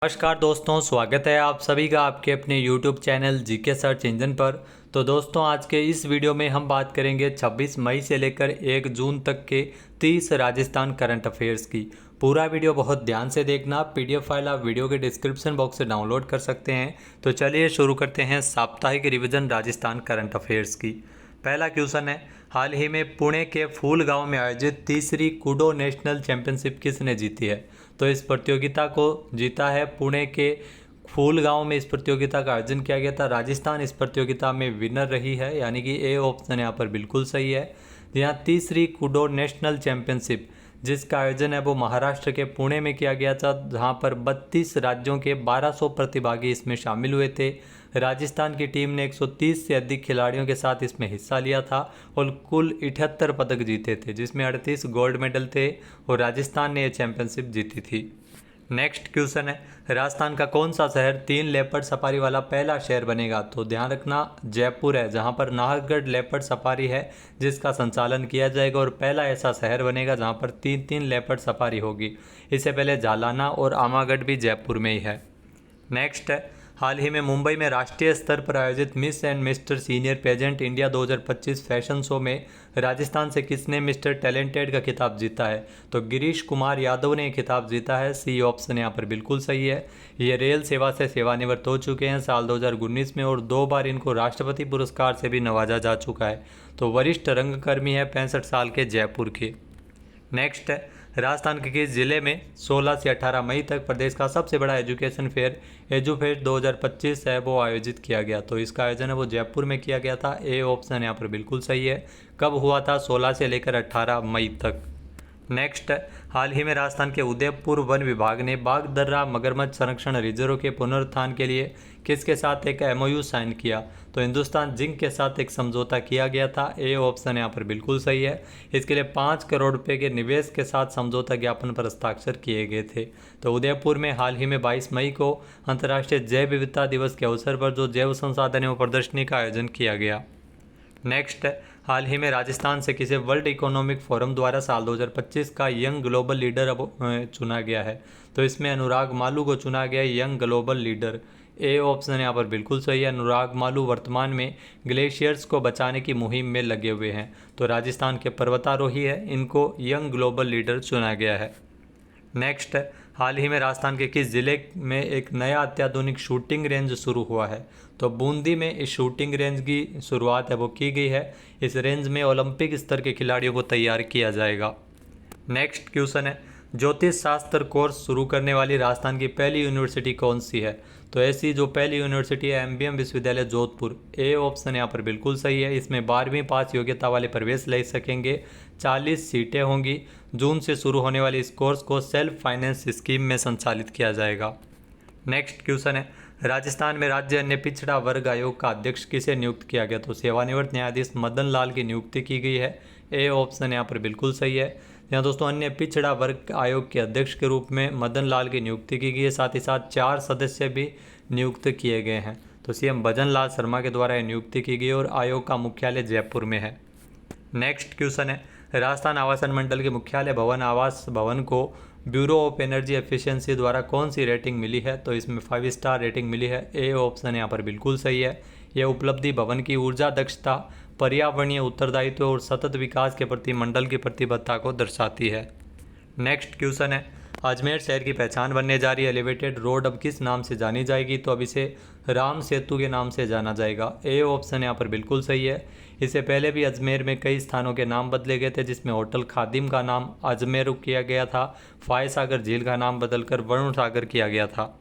नमस्कार दोस्तों, स्वागत है आप सभी का आपके अपने YouTube channel GK search engine पर। तो दोस्तों, आज के इस वीडियो में हम बात करेंगे 26 मई से लेकर 1 जून तक के 30 राजस्थान करंट अफेयर्स की। पूरा वीडियो बहुत ध्यान से देखना। PDF फाइल आप वीडियो के डिस्क्रिप्शन बॉक्स से डाउनलोड कर सकते हैं। तो चलिए शुरू करते हैं साप्ताहिक रिवीजन राजस्थान करंट अफेयर्स की। पहला क्वेश्चन है, हाल ही में पुणे के फूल गांव में आयोजित तीसरी कूडो नेशनल चैंपियनशिप किसने जीती है? तो इस प्रतियोगिता को जीता है पुणे के फूल गांव में। इस प्रतियोगिता का आयोजन किया गया था। राजस्थान इस प्रतियोगिता में विनर रही है, यानी कि ए ऑप्शन यहाँ पर बिल्कुल सही है। यहाँ तीसरी कूडो नेशनल चैंपियनशिप जिसका आयोजन है वो महाराष्ट्र के पुणे में किया गया था, जहाँ पर 32 राज्यों के 1200 प्रतिभागी इसमें शामिल हुए थे। राजस्थान की टीम ने 130 से अधिक खिलाड़ियों के साथ इसमें हिस्सा लिया था और कुल 78 पदक जीते थे, जिसमें 38 गोल्ड मेडल थे और राजस्थान ने यह चैंपियनशिप जीती थी। नेक्स्ट क्वेश्चन है, राजस्थान का कौन सा शहर 3 लेपर्ड सफारी वाला पहला शहर बनेगा? तो ध्यान रखना, जयपुर है, जहां पर नाहरगढ़ लेपर्ड सफारी है जिसका संचालन किया जाएगा और पहला ऐसा शहर बनेगा जहां पर 3 लेपर्ड सफारी होगी। इससे पहले जालाना और आमागढ़ भी जयपुर में ही है। नेक्स्ट है, हाल ही में मुंबई में राष्ट्रीय स्तर पर आयोजित Miss and Mister senior pageant India 2025 fashion show में राजस्थान से किसने मिस्टर टैलेंटेड का खिताब जीता है? तो गिरीश कुमार यादव ने खिताब जीता है। सी ऑप्शन यहाँ पर बिल्कुल सही है। ये रेल सेवा से सेवानिवृत्त हो चुके हैं साल 2019 में और 2 बार इनको राष्ट्रपति पुरस्कार से भी नवाजा जा चुका है। तो वरिष्ठ रंगकर्मी है, 65 साल के, जयपुर के। नेक्स्ट है, राजस्थान के किस जिले में 16 से 18 मई तक प्रदेश का सबसे बड़ा एजुकेशन फेयर एजुफेस्ट 2025 है वो आयोजित किया गया? तो इसका आयोजन है वो जयपुर में किया गया था। ए ऑप्शन यहाँ पर बिल्कुल सही है। कब हुआ था? 16 से लेकर 18 मई तक। नेक्स्ट, हाल ही में राजस्थान के उदयपुर वन विभाग ने बागदर्रा मगरमच्छ संरक्षण रिजर्व के पुनरुत्थान के लिए किसके साथ एक MOU साइन किया? तो हिंदुस्तान जिंक के साथ एक समझौता किया गया था। ए ऑप्शन यहाँ पर बिल्कुल सही है। इसके लिए 5 करोड़ रुपए के निवेश के साथ समझौता ज्ञापन पर हस्ताक्षर किए गए थे। तो उदयपुर में हाल ही में 22 मई को अंतर्राष्ट्रीय जैव विविधता दिवस के अवसर पर जो जैव संसाधन एवं प्रदर्शनी का आयोजन किया गया। नेक्स्ट, हाल ही में राजस्थान से किसे वर्ल्ड इकोनॉमिक फोरम द्वारा साल 2025 का यंग ग्लोबल लीडर चुना गया है? तो इसमें अनुराग मालू को चुना गया young global leader. A option यहाँ पर बिल्कुल सही है। अनुराग मालू वर्तमान में ग्लेशियर्स को बचाने की मुहिम में लगे हुए हैं। तो राजस्थान के पर्वतारोही है, इनको यंग ग्लोबल लीडर चुना गया है। नेक्स्ट, हाल ही में राजस्थान के किस जिले में एक नया अत्याधुनिक शूटिंग रेंज शुरू हुआ है? तो बूंदी में इस शूटिंग रेंज की शुरुआत है वो की गई है। इस रेंज में ओलंपिक स्तर के खिलाड़ियों को तैयार किया जाएगा। नेक्स्ट क्वेश्चन है, ज्योतिष शास्त्र कोर्स शुरू करने वाली राजस्थान की पहली यूनिवर्सिटी कौन सी है? तो ऐसी जो पहली यूनिवर्सिटी है MBM विश्वविद्यालय जोधपुर। ए ऑप्शन यहाँ पर बिल्कुल सही है। इसमें 12वीं पास योग्यता वाले प्रवेश ले सकेंगे। 40 सीटें होंगी। जून से शुरू होने वाले इस कोर्स को सेल्फ फाइनेंस स्कीम में संचालित किया जाएगा। नेक्स्ट क्वेश्चन है, राजस्थान में राज्य अन्य पिछड़ा वर्ग आयोग का अध्यक्ष किसे नियुक्त किया गया? तो सेवानिवृत्त न्यायाधीश मदन लाल की नियुक्ति की गई है। ए ऑप्शन यहाँ पर बिल्कुल सही है। यहाँ दोस्तों अन्य पिछड़ा वर्ग आयोग के अध्यक्ष के रूप में मदन लाल की नियुक्ति की गई है। साथ ही साथ 4 सदस्य भी नियुक्त किए गए हैं। तो CM भजन लाल शर्मा के द्वारा यह नियुक्ति की गई और आयोग का मुख्यालय जयपुर में है। नेक्स्ट क्वेश्चन है, राजस्थान आवासन मंडल के मुख्यालय भवन आवास भवन को ब्यूरो ऑफ एनर्जी एफिशिएंसी द्वारा कौन सी रेटिंग मिली है? तो इसमें 5 स्टार रेटिंग मिली है। ए ऑप्शन यहाँ पर बिल्कुल सही है। यह उपलब्धि भवन की ऊर्जा दक्षता, पर्यावरणीय उत्तरदायित्व और सतत विकास के प्रति मंडल की प्रतिबद्धता को दर्शाती है। नेक्स्ट क्वेश्चन है, अजमेर शहर की पहचान बनने जा रही एलिवेटेड रोड अब किस नाम से जानी जाएगी? तो अब इसे राम सेतु के नाम से जाना जाएगा। ए ऑप्शन यहाँ पर बिल्कुल सही है। इससे पहले भी अजमेर में कई स्थानों के नाम बदले गए थे, जिसमें होटल खादिम का नाम अजमेर किया गया था। फाय सागर झील का नाम बदलकर वरुण सागर किया गया था।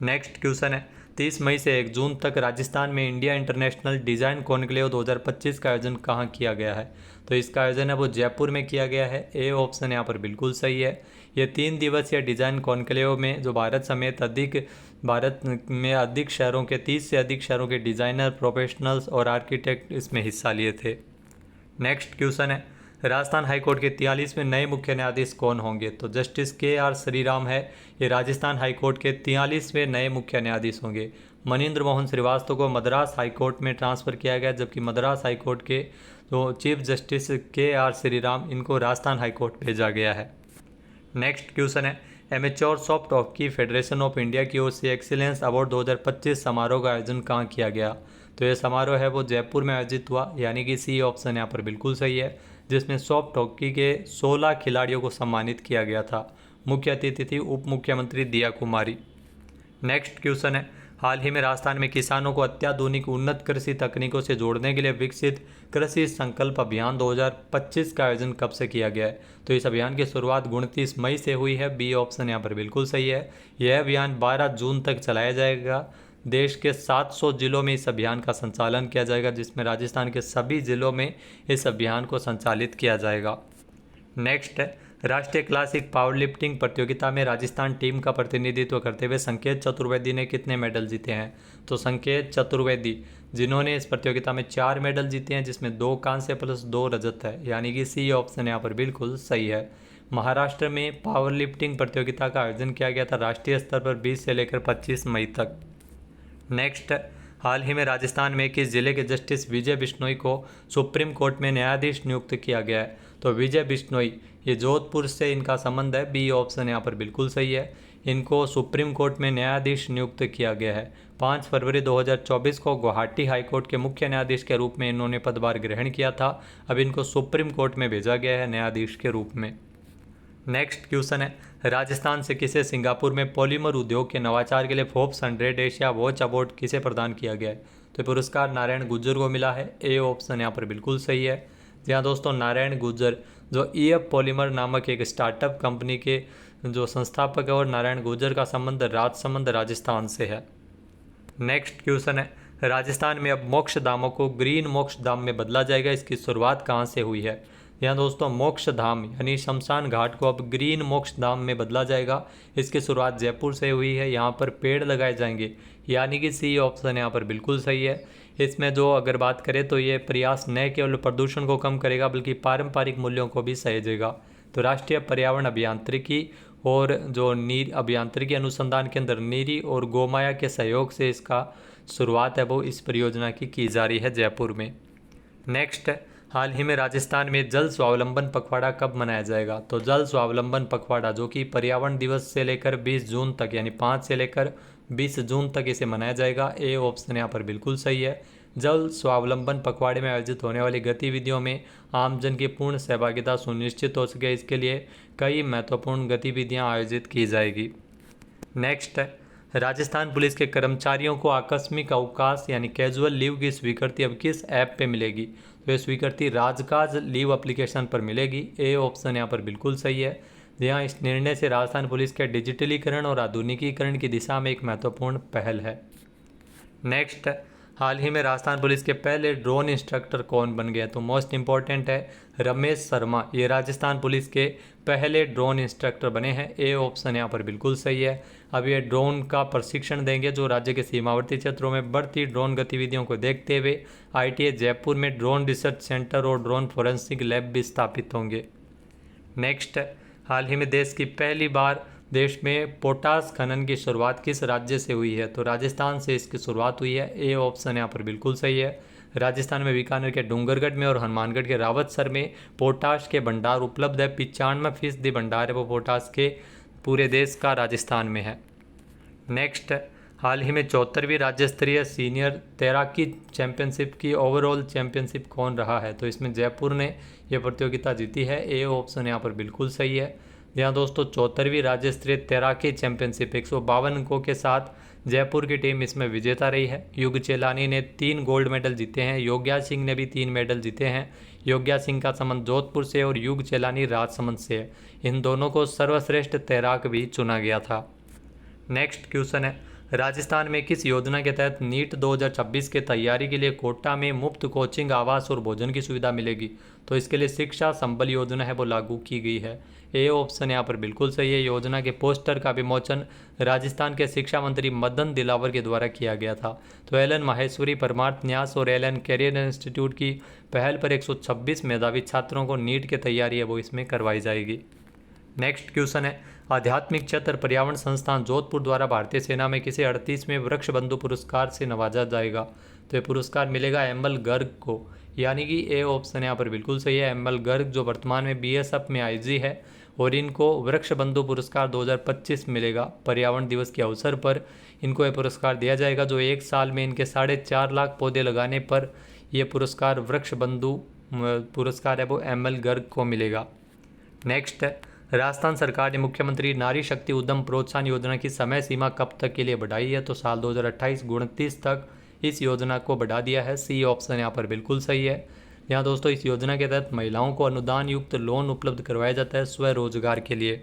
नेक्स्ट क्वेश्चन है, 30 मई से 1 जून तक राजस्थान में इंडिया इंटरनेशनल डिज़ाइन कॉन्क्लेव 2025 का आयोजन कहाँ किया गया है? तो इसका आयोजन है वो जयपुर में किया गया है। ए ऑप्शन यहाँ पर बिल्कुल सही है। ये 3 दिवसीय डिज़ाइन कॉन्क्लेव में जो भारत में अधिक शहरों के 30 से अधिक शहरों के डिज़ाइनर, प्रोफेशनल्स और आर्किटेक्ट इसमें हिस्सा लिए थे। नेक्स्ट क्वेश्चन है, राजस्थान हाईकोर्ट के 43वें नए मुख्य न्यायाधीश कौन होंगे? तो जस्टिस KR श्रीराम है, ये राजस्थान हाईकोर्ट के 43वें नए मुख्य न्यायाधीश होंगे। मनीन्द्र मोहन श्रीवास्तव को मद्रास हाईकोर्ट में ट्रांसफ़र किया गया, जबकि मद्रास हाईकोर्ट के जो चीफ जस्टिस KR श्रीराम, इनको राजस्थान हाईकोर्ट भेजा गया है। नेक्स्ट क्वेश्चन है, amateur soft hockey federation of India की ओर से एक्सीलेंस अवार्ड 2025 समारोह का आयोजन कहाँ किया गया? तो ये समारोह है वो जयपुर में आयोजित हुआ, यानी कि सी ऑप्शन यहाँ पर बिल्कुल सही है, जिसमें सॉफ्ट हॉकी के 16 खिलाड़ियों को सम्मानित किया गया था। मुख्य अतिथि थी उप मुख्यमंत्री दिया कुमारी। नेक्स्ट क्वेश्चन है, हाल ही में राजस्थान में किसानों को अत्याधुनिक उन्नत कृषि तकनीकों से जोड़ने के लिए विकसित कृषि संकल्प अभियान 2025 का आयोजन कब से किया गया है? तो इस अभियान की शुरुआत 29 मई से हुई है। बी ऑप्शन यहाँ पर बिल्कुल सही है। यह अभियान 12 जून तक चलाया जाएगा। देश के 700 जिलों में इस अभियान का संचालन किया जाएगा, जिसमें राजस्थान के सभी जिलों में इस अभियान को संचालित किया जाएगा। नेक्स्ट है, राष्ट्रीय क्लासिक पावर लिफ्टिंग प्रतियोगिता में राजस्थान टीम का प्रतिनिधित्व करते हुए संकेत चतुर्वेदी ने कितने मेडल जीते हैं? तो संकेत चतुर्वेदी जिन्होंने इस प्रतियोगिता में 4 मेडल जीते हैं, जिसमें 2 कांस्य प्लस 2 रजत है, यानी कि सी ऑप्शन यहाँ पर बिल्कुल सही है। महाराष्ट्र में पावर लिफ्टिंग प्रतियोगिता का आयोजन किया गया था राष्ट्रीय स्तर पर 20 से लेकर 25 मई तक। नेक्स्ट, हाल ही में राजस्थान में किस जिले के जस्टिस विजय बिश्नोई को सुप्रीम कोर्ट में न्यायाधीश नियुक्त किया गया है? तो विजय बिश्नोई ये जोधपुर से इनका संबंध है। बी ऑप्शन यहाँ पर बिल्कुल सही है। इनको सुप्रीम कोर्ट में न्यायाधीश नियुक्त किया गया है। 5 फरवरी 2024 को गुवाहाटी हाईकोर्ट के मुख्य न्यायाधीश के रूप में इन्होंने पदभार ग्रहण किया था। अब इनको सुप्रीम कोर्ट में भेजा गया है न्यायाधीश के रूप में। नेक्स्ट क्वेश्चन है, राजस्थान से किसे सिंगापुर में पॉलीमर उद्योग के नवाचार के लिए फोर्ब्स 100 एशिया वॉच अवार्ड किसे प्रदान किया गया है? तो पुरस्कार नारायण गुर्जर को मिला है। ए ऑप्शन यहाँ पर बिल्कुल सही है। जहाँ दोस्तों नारायण गुर्जर जो ईएफ पॉलीमर नामक एक स्टार्टअप कंपनी के जो संस्थापक है और नारायण गुर्जर का संबंध राजसमंद राजस्थान से है। नेक्स्ट क्वेश्चन है, राजस्थान में अब मोक्ष धामों को ग्रीन मोक्ष धाम में बदला जाएगा, इसकी शुरुआत कहाँ से हुई है? यहाँ दोस्तों मोक्ष धाम यानी शमशान घाट को अब ग्रीन मोक्ष धाम में बदला जाएगा। इसकी शुरुआत जयपुर से हुई है। यहाँ पर पेड़ लगाए जाएंगे, यानी कि सी ऑप्शन यहाँ पर बिल्कुल सही है। इसमें जो अगर बात करें तो ये प्रयास न केवल प्रदूषण को कम करेगा बल्कि पारंपरिक मूल्यों को भी सहेजेगा। तो राष्ट्रीय पर्यावरण अभियांत्रिकी और जो नीर अभियांत्रिकी अनुसंधान केंद्र नीरी और गोमाया के सहयोग से इसका शुरुआत है वो इस परियोजना की जा रही है जयपुर में। नेक्स्ट, हाल ही में राजस्थान में जल स्वावलंबन पखवाड़ा कब मनाया जाएगा? तो जल स्वावलंबन पखवाड़ा जो कि पर्यावरण दिवस से लेकर 20 जून तक यानी 5 से लेकर 20 जून तक इसे मनाया जाएगा। ए ऑप्शन यहाँ पर बिल्कुल सही है। जल स्वावलंबन पखवाड़े में आयोजित होने वाली गतिविधियों में आमजन की पूर्ण सहभागिता सुनिश्चित हो सके, इसके लिए कई महत्वपूर्ण गतिविधियाँ आयोजित की जाएगी। नेक्स्ट है, राजस्थान पुलिस के कर्मचारियों को आकस्मिक अवकाश यानी कैजुअल लीव की स्वीकृति अब किस ऐप पे मिलेगी? तो ये स्वीकृति राजकाज लीव एप्लीकेशन पर मिलेगी। ए ऑप्शन यहाँ पर बिल्कुल सही है। यहाँ इस निर्णय से राजस्थान पुलिस के डिजिटलीकरण और आधुनिकीकरण की दिशा में एक महत्वपूर्ण पहल है। नेक्स्ट, हाल ही में राजस्थान पुलिस के पहले ड्रोन इंस्ट्रक्टर कौन बन गए? तो मोस्ट इंपॉर्टेंट है रमेश शर्मा, ये राजस्थान पुलिस के पहले ड्रोन इंस्ट्रक्टर बने हैं। ए ऑप्शन यहाँ पर बिल्कुल सही है। अब ये ड्रोन का प्रशिक्षण देंगे जो राज्य के सीमावर्ती क्षेत्रों में बढ़ती ड्रोन गतिविधियों को देखते हुए आईटीए जयपुर में ड्रोन रिसर्च सेंटर और ड्रोन फोरेंसिक लैब भी स्थापित होंगे। नेक्स्ट, हाल ही में देश की पहली बार देश में पोटास खनन की शुरुआत किस राज्य से हुई है? तो राजस्थान से इसकी शुरुआत हुई है। ए ऑप्शन यहाँ पर बिल्कुल सही है। राजस्थान में बीकानेर के डूंगरगढ़ में और हनुमानगढ़ के रावतसर में पोटाश के भंडार उपलब्ध है। 95% भंडार है वो पोटाश के पूरे देश का राजस्थान में है। नेक्स्ट, हाल ही में 74वीं राज्य स्तरीय सीनियर तैराकी चैंपियनशिप की ओवरऑल चैंपियनशिप कौन रहा है? तो इसमें जयपुर ने यह प्रतियोगिता जीती है। ए ऑप्शन यहाँ पर बिल्कुल सही है। यहाँ दोस्तों 74वीं राज्य स्तरीय तैराकी चैंपियनशिप 152 अंकों के साथ जयपुर की टीम इसमें विजेता रही है। युग चेलानी ने 3 गोल्ड मेडल जीते हैं। योग्या सिंह ने भी 3 मेडल जीते हैं। योग्या सिंह का संबंध जोधपुर से और युग चेलानी राजसमंद से है। इन दोनों को सर्वश्रेष्ठ तैराक भी चुना गया था। नेक्स्ट क्वेश्चन है, राजस्थान में किस योजना के तहत नीट 2026 के तैयारी के लिए कोटा में मुफ्त कोचिंग, आवास और भोजन की सुविधा मिलेगी? तो इसके लिए शिक्षा संबल योजना है वो लागू की गई है। ए ऑप्शन यहाँ पर बिल्कुल सही है। योजना के पोस्टर का विमोचन राजस्थान के शिक्षा मंत्री मदन दिलावर के द्वारा किया गया था। तो एलन माहेश्वरी परमार्थ न्यास और एलन कैरियर इंस्टीट्यूट की पहल पर 126 मेधावी छात्रों को नीट की तैयारी है वो इसमें करवाई जाएगी। नेक्स्ट क्वेश्चन है, आध्यात्मिक क्षेत्र पर्यावरण संस्थान जोधपुर द्वारा भारतीय सेना में किसे 38वें वृक्ष बंधु पुरस्कार से नवाजा जाएगा? तो ये पुरस्कार मिलेगा एमएल गर्ग को, यानी कि ए ऑप्शन यहाँ पर बिल्कुल सही है। एमएल गर्ग जो वर्तमान में बीएसएफ में आईजी है और इनको वृक्ष बंधु पुरस्कार 2025 मिलेगा। पर्यावरण दिवस के अवसर पर इनको यह पुरस्कार दिया जाएगा, जो 1 साल में इनके 4.5 लाख पौधे लगाने पर यह पुरस्कार वृक्ष बंधु पुरस्कार है वो ML गर्ग को मिलेगा। नेक्स्ट, राजस्थान सरकार ने मुख्यमंत्री नारी शक्ति उद्यम प्रोत्साहन योजना की समय सीमा कब तक के लिए बढ़ाई है? तो साल 2028-29 तक इस योजना को बढ़ा दिया है। सी ऑप्शन यहाँ पर बिल्कुल सही है। यहाँ दोस्तों इस योजना के तहत महिलाओं को अनुदान युक्त लोन उपलब्ध करवाया जाता है स्वरोजगार के लिए।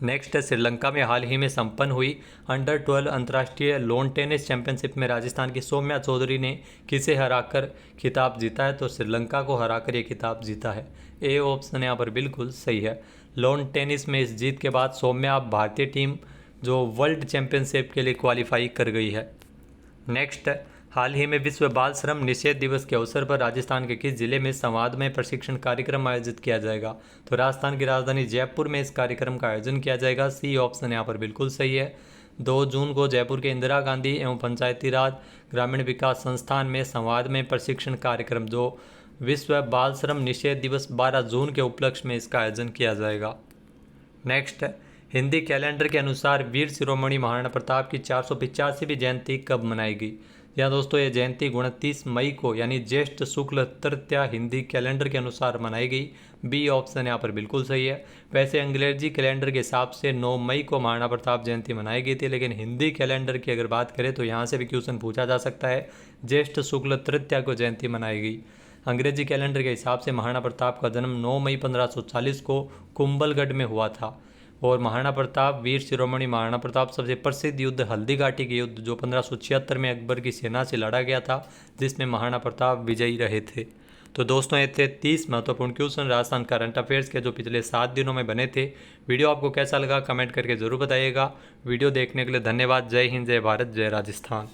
नेक्स्ट है, श्रीलंका में हाल ही में संपन्न हुई अंडर-12 अंतर्राष्ट्रीय लॉन टेनिस चैंपियनशिप में राजस्थान की सौम्या चौधरी ने किसे हराकर खिताब जीता है? तो श्रीलंका को हराकर ये खिताब जीता है। ए ऑप्शन यहाँ पर बिल्कुल सही है। लॉन टेनिस में इस जीत के बाद सौम्या अब भारतीय टीम जो वर्ल्ड चैंपियनशिप के लिए क्वालिफाई कर गई है। नेक्स्ट, हाल ही में विश्व बाल श्रम निषेध दिवस के अवसर पर राजस्थान के किस जिले में संवादमय प्रशिक्षण कार्यक्रम आयोजित किया जाएगा? तो राजस्थान की राजधानी जयपुर में इस कार्यक्रम का आयोजन किया जाएगा। सी ऑप्शन यहाँ पर बिल्कुल सही है। 2 जून को जयपुर के इंदिरा गांधी एवं पंचायती राज ग्रामीण विकास संस्थान में संवादमय प्रशिक्षण कार्यक्रम जो विश्व बाल श्रम निषेध दिवस 12 जून के उपलक्ष्य में इसका आयोजन किया जाएगा। नेक्स्ट, हिंदी कैलेंडर के अनुसार वीर शिरोमणि महाराणा प्रताप की 485वीं जयंती कब मनाएगी? या दोस्तों ये जयंती 29 मई को यानी ज्येष्ठ शुक्ल तृतीया हिंदी कैलेंडर के अनुसार मनाई गई। बी ऑप्शन यहाँ पर बिल्कुल सही है। वैसे अंग्रेजी कैलेंडर के हिसाब से 9 मई को महाराणा प्रताप जयंती मनाई गई थी, लेकिन हिंदी कैलेंडर की अगर बात करें तो यहाँ से भी क्वेश्चन पूछा जा सकता है। ज्येष्ठ शुक्ल तृतीया को जयंती मनाई गई। अंग्रेजी कैलेंडर के हिसाब से महाराणा प्रताप का जन्म 9 मई 1540 को कुंभलगढ़ में हुआ था। और महाराणा प्रताप वीर शिरोमणि महाराणा प्रताप सबसे प्रसिद्ध युद्ध हल्दी घाटी के युद्ध जो 1576 में अकबर की सेना से लड़ा गया था, जिसमें महाराणा प्रताप विजयी रहे थे। तो दोस्तों ये थे 30 महत्वपूर्ण क्वेश्चन राजस्थान करंट अफेयर्स के जो पिछले 7 दिनों में बने थे। वीडियो आपको कैसा लगा कमेंट करके ज़रूर बताइएगा। वीडियो देखने के लिए धन्यवाद। जय हिंद, जय भारत, जय राजस्थान।